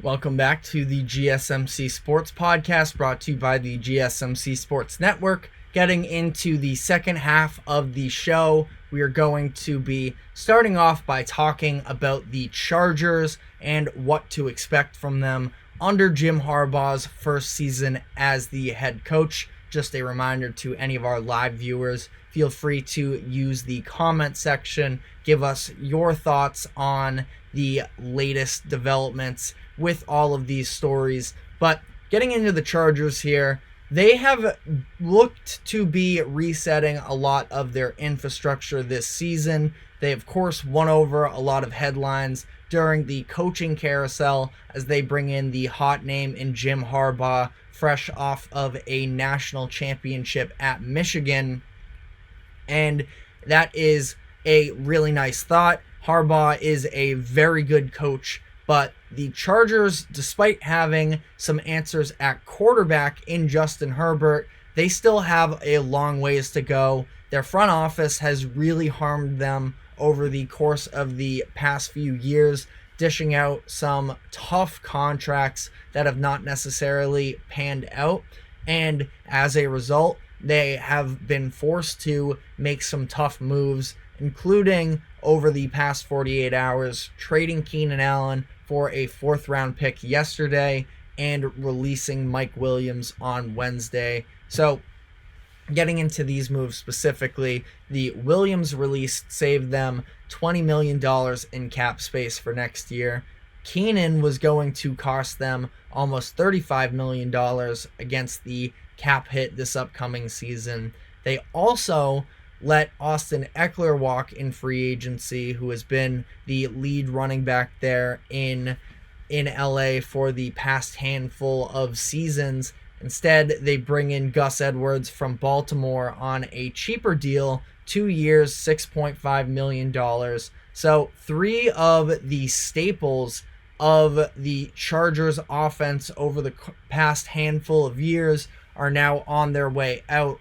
Welcome back to the GSMC Sports Podcast, brought to you by the GSMC Sports Network. Getting into the second half of the show, we are going to be starting off by talking about the Chargers and what to expect from them under Jim Harbaugh's first season as the head coach. Just a reminder to any of our live viewers, feel free to use the comment section, give us your thoughts on the latest developments with all of these stories. But getting into the Chargers here, they have looked to be resetting a lot of their infrastructure this season. They, of course, won over a lot of headlines during the coaching carousel as they bring in the hot name in Jim Harbaugh, fresh off of a national championship at Michigan. And that is a really nice thought. Harbaugh is a very good coach, but the Chargers, despite having some answers at quarterback in Justin Herbert, they still have a long ways to go. Their front office has really harmed them over the course of the past few years, dishing out some tough contracts that have not necessarily panned out. And as a result, they have been forced to make some tough moves, including over the past 48 hours, trading Keenan Allen for a fourth-round pick yesterday and releasing Mike Williams on Wednesday. So, getting into these moves specifically, the Williams release saved them $20 million in cap space for next year. Keenan was going to cost them almost $35 million against the cap hit this upcoming season. They also let Austin Eckler walk in free agency, who has been the lead running back there in LA for the past handful of seasons. Instead, they bring in Gus Edwards from Baltimore on a cheaper deal, 2 years, $6.5 million. So 3 of the staples of the Chargers offense over the past handful of years are now on their way out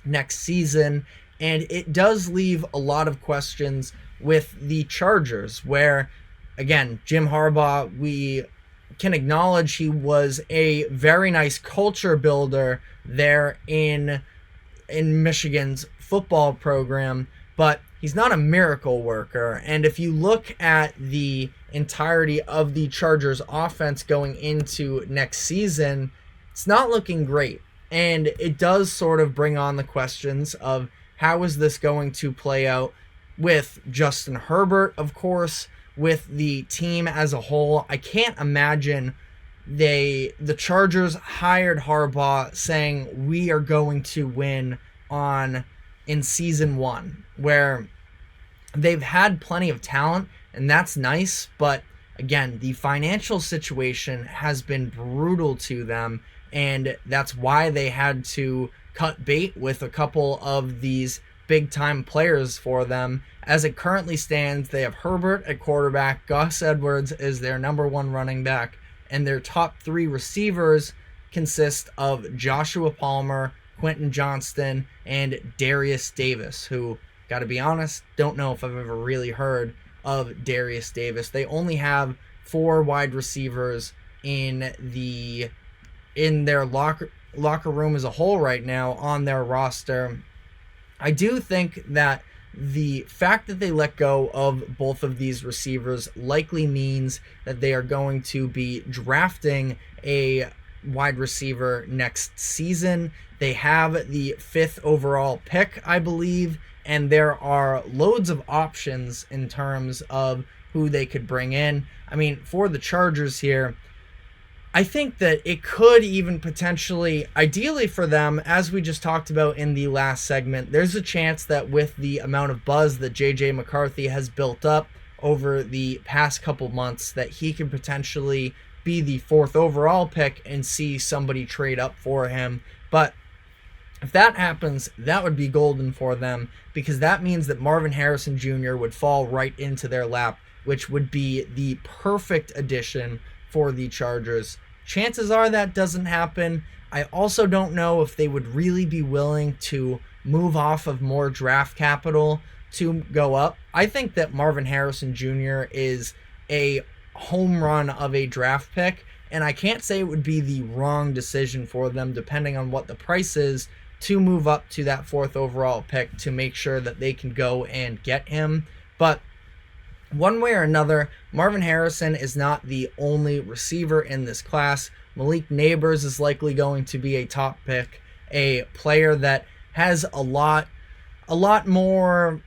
next season. And it does leave a lot of questions with the Chargers, where, again, Jim Harbaugh, we can acknowledge he was a very nice culture builder there in Michigan's football program, but he's not a miracle worker. And if you look at the entirety of the Chargers offense going into next season, it's not looking great. And it does sort of bring on the questions of, how is this going to play out with Justin Herbert, of course, with the team as a whole? I can't imagine the Chargers hired Harbaugh saying we are going to win in season 1, where they've had plenty of talent, and that's nice, but again, the financial situation has been brutal to them, and that's why they had to cut bait with a couple of these big-time players for them. As it currently stands, they have Herbert at quarterback, Gus Edwards is their number 1 running back, and their top 3 receivers consist of Joshua Palmer, Quentin Johnston, and Darius Davis, who, gotta be honest, don't know if I've ever really heard of Darius Davis. They only have 4 wide receivers in their locker room as a whole right now on their roster. I do think that the fact that they let go of both of these receivers likely means that they are going to be drafting a wide receiver next season. They have the 5th overall pick, I believe, and there are loads of options in terms of who they could bring in. I mean, for the Chargers here, I think that it could even potentially, ideally for them, as we just talked about in the last segment, there's a chance that with the amount of buzz that J.J. McCarthy has built up over the past couple months, that he could potentially be the 4th overall pick and see somebody trade up for him. But if that happens, that would be golden for them, because that means that Marvin Harrison Jr. would fall right into their lap, which would be the perfect addition for the Chargers. Chances are that doesn't happen. I also don't know if they would really be willing to move off of more draft capital to go up. I think that Marvin Harrison Jr. is a home run of a draft pick, and I can't say it would be the wrong decision for them, depending on what the price is, to move up to that 4th overall pick to make sure that they can go and get him. But one way or another, Marvin Harrison is not the only receiver in this class. Malik Neighbors is likely going to be a top pick, a player that has a lot more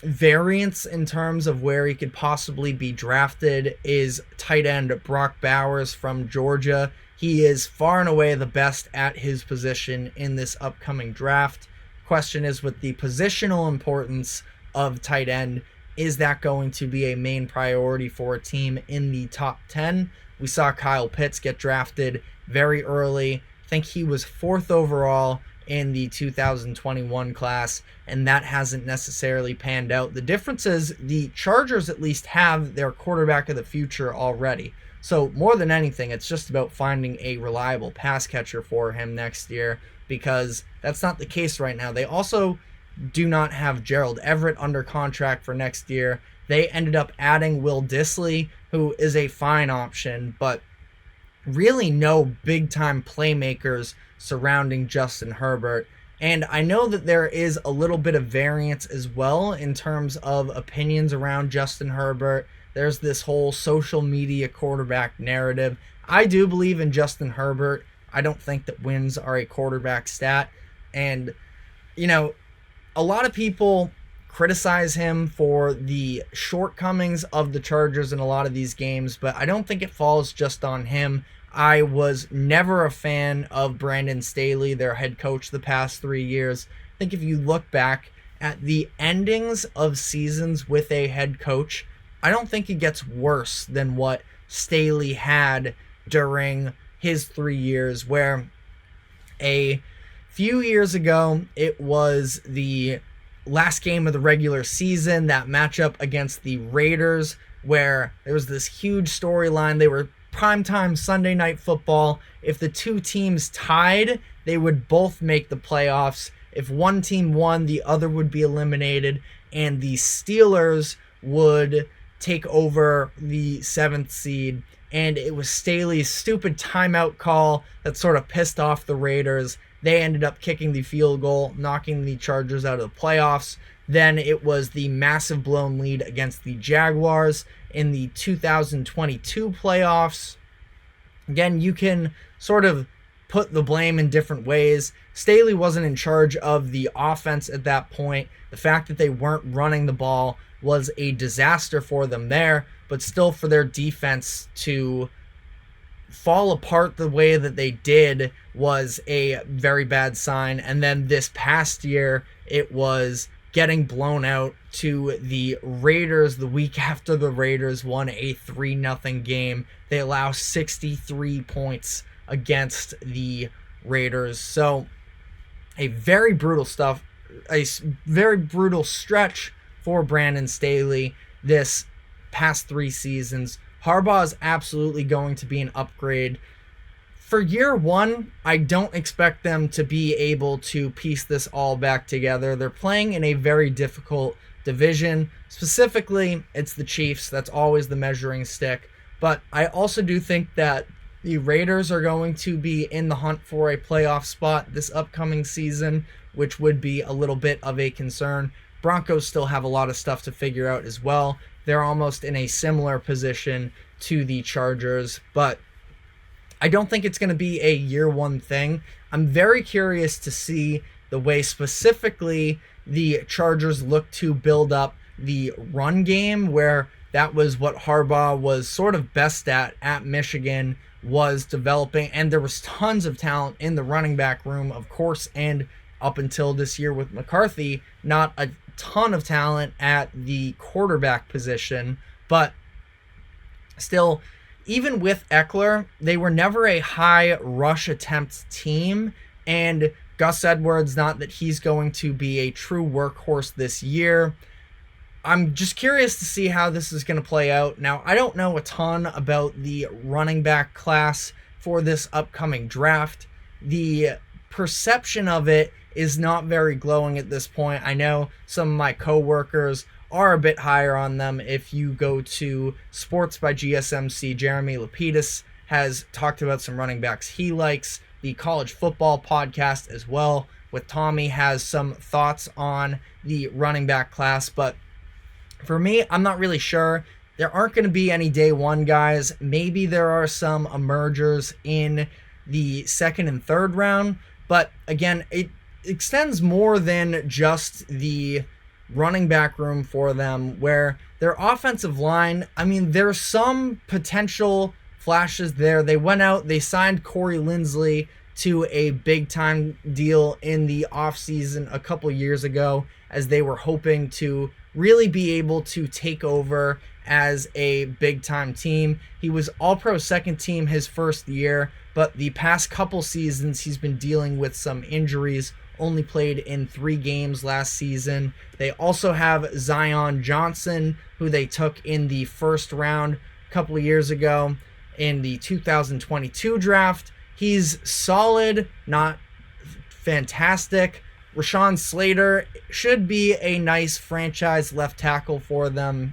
variance in terms of where he could possibly be drafted is tight end Brock Bowers from Georgia. He is far and away the best at his position in this upcoming draft. Question is, with the positional importance of tight end, is that going to be a main priority for a team in the top 10? We saw Kyle Pitts get drafted very early. I think he was 4th overall in the 2021 class, and that hasn't necessarily panned out. The difference is the Chargers at least have their quarterback of the future already. So more than anything, it's just about finding a reliable pass catcher for him next year, because that's not the case right now. They also do not have Gerald Everett under contract for next year. They ended up adding Will Dissly, who is a fine option, but really no big-time playmakers surrounding Justin Herbert. And I know that there is a little bit of variance as well in terms of opinions around Justin Herbert. There's this whole social media quarterback narrative. I do believe in Justin Herbert. I don't think that wins are a quarterback stat. And, you know, a lot of people criticize him for the shortcomings of the Chargers in a lot of these games, but I don't think it falls just on him. I was never a fan of Brandon Staley, their head coach, the past 3 years. I think if you look back at the endings of seasons with a head coach, I don't think it gets worse than what Staley had during his 3 years, where a few years ago, it was the last game of the regular season, that matchup against the Raiders, where there was this huge storyline. They were primetime Sunday night football. If the two teams tied, they would both make the playoffs. If one team won, the other would be eliminated, and the Steelers would take over the 7th seed. And it was Staley's stupid timeout call that sort of pissed off the Raiders. They ended up kicking the field goal, knocking the Chargers out of the playoffs. Then it was the massive blown lead against the Jaguars in the 2022 playoffs. Again, you can sort of put the blame in different ways. Staley wasn't in charge of the offense at that point. The fact that they weren't running the ball was a disaster for them there, but still, for their defense to fall apart the way that they did was a very bad sign. And then this past year, it was getting blown out to the Raiders the week after the Raiders won a 3-0 game. They allow 63 points against the Raiders. So a very brutal stretch for Brandon Staley this past 3 seasons. Harbaugh is absolutely going to be an upgrade. For year 1, I don't expect them to be able to piece this all back together. They're playing in a very difficult division. Specifically, it's the Chiefs. That's always the measuring stick. But I also do think that the Raiders are going to be in the hunt for a playoff spot this upcoming season, which would be a little bit of a concern. Broncos still have a lot of stuff to figure out as well. They're almost in a similar position to the Chargers, but I don't think it's going to be a year 1 thing. I'm very curious to see the way specifically the Chargers look to build up the run game, where that was what Harbaugh was sort of best at Michigan, was developing, and there was tons of talent in the running back room, of course, and up until this year with McCarthy, not a ton of talent at the quarterback position, but still, even with Eckler, they were never a high rush attempt team, and Gus Edwards, not that he's going to be a true workhorse this year. I'm just curious to see how this is going to play out. Now, I don't know a ton about the running back class for this upcoming draft. The perception of it is not very glowing at this point. I know some of my coworkers are a bit higher on them. If you go to Sports by GSMC, Jeremy Lapidus has talked about some running backs he likes. The College Football Podcast as well with Tommy has some thoughts on the running back class. But for me, I'm not really sure. There aren't going to be any day one guys. Maybe there are some emergers in the second and third round. But again, it extends more than just the running back room for them, where their offensive line, I mean, there's some potential flashes there. They went out, they signed Corey Linsley to a big time deal in the offseason a couple years ago, as they were hoping to really be able to take over as a big time team. He was all-pro second team his first year, but the past couple seasons he's been dealing with some injuries, only played in 3 games last season. They also have Zion Johnson, who they took in the first round a couple of years ago in the 2022 draft. He's solid, not fantastic. Rashawn Slater should be a nice franchise left tackle for them.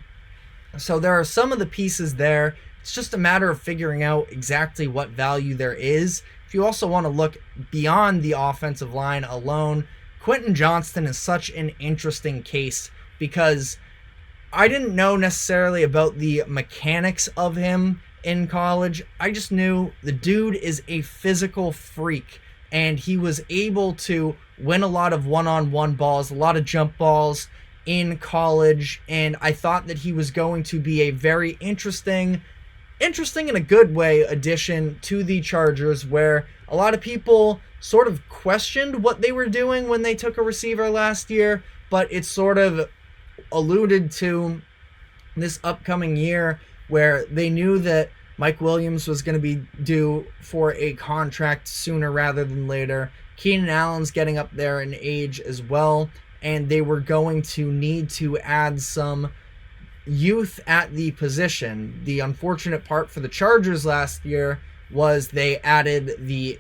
So there are some of the pieces there. It's just a matter of figuring out exactly what value there is. If you also want to look beyond the offensive line alone, Quentin Johnston is such an interesting case, because I didn't know necessarily about the mechanics of him in college. I just knew the dude is a physical freak, and he was able to win a lot of one-on-one balls, a lot of jump balls in college, and I thought that he was going to be a very interesting in a good way addition to the Chargers, where a lot of people sort of questioned what they were doing when they took a receiver last year, but it sort of alluded to this upcoming year where they knew that Mike Williams was going to be due for a contract sooner rather than later. Keenan Allen's getting up there in age as well, and they were going to need to add some youth at the position. The unfortunate part for the Chargers last year was they added the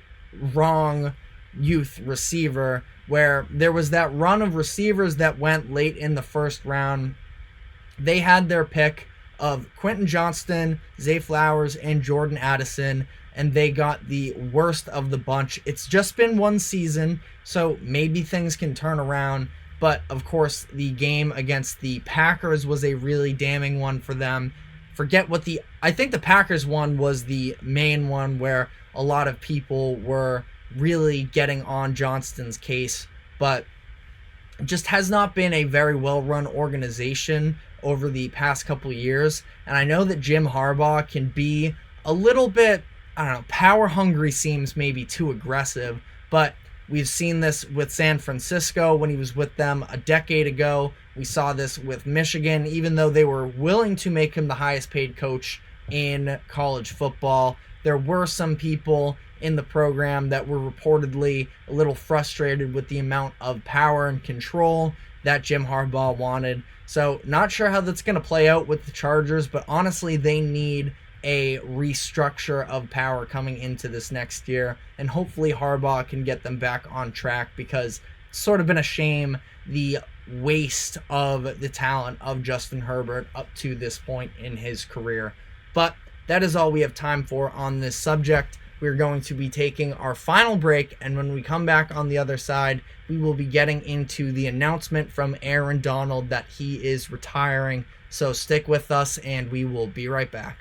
wrong youth receiver, where there was that run of receivers that went late in the first round. They had their pick of Quentin Johnston, Zay Flowers, and Jordan Addison, and they got the worst of the bunch. It's just been one season, so maybe things can turn around. But, of course, the game against the Packers was a really damning one for them. I think the Packers one was the main one where a lot of people were really getting on Johnston's case. But it just has not been a very well-run organization over the past couple of years. And I know that Jim Harbaugh can be a little bit, power-hungry seems maybe too aggressive, but we've seen this with San Francisco when he was with them a decade ago. We saw this with Michigan, even though they were willing to make him the highest paid coach in college football. There were some people in the program that were reportedly a little frustrated with the amount of power and control that Jim Harbaugh wanted. So not sure how that's going to play out with the Chargers, but honestly, they need a restructure of power coming into this next year, and hopefully Harbaugh can get them back on track, because it's sort of been a shame the waste of the talent of Justin Herbert up to this point in his career. But that is all we have time for on this subject. We're going to be taking our final break, and when we come back on the other side, we will be getting into the announcement from Aaron Donald that he is retiring. So stick with us, and we will be right back.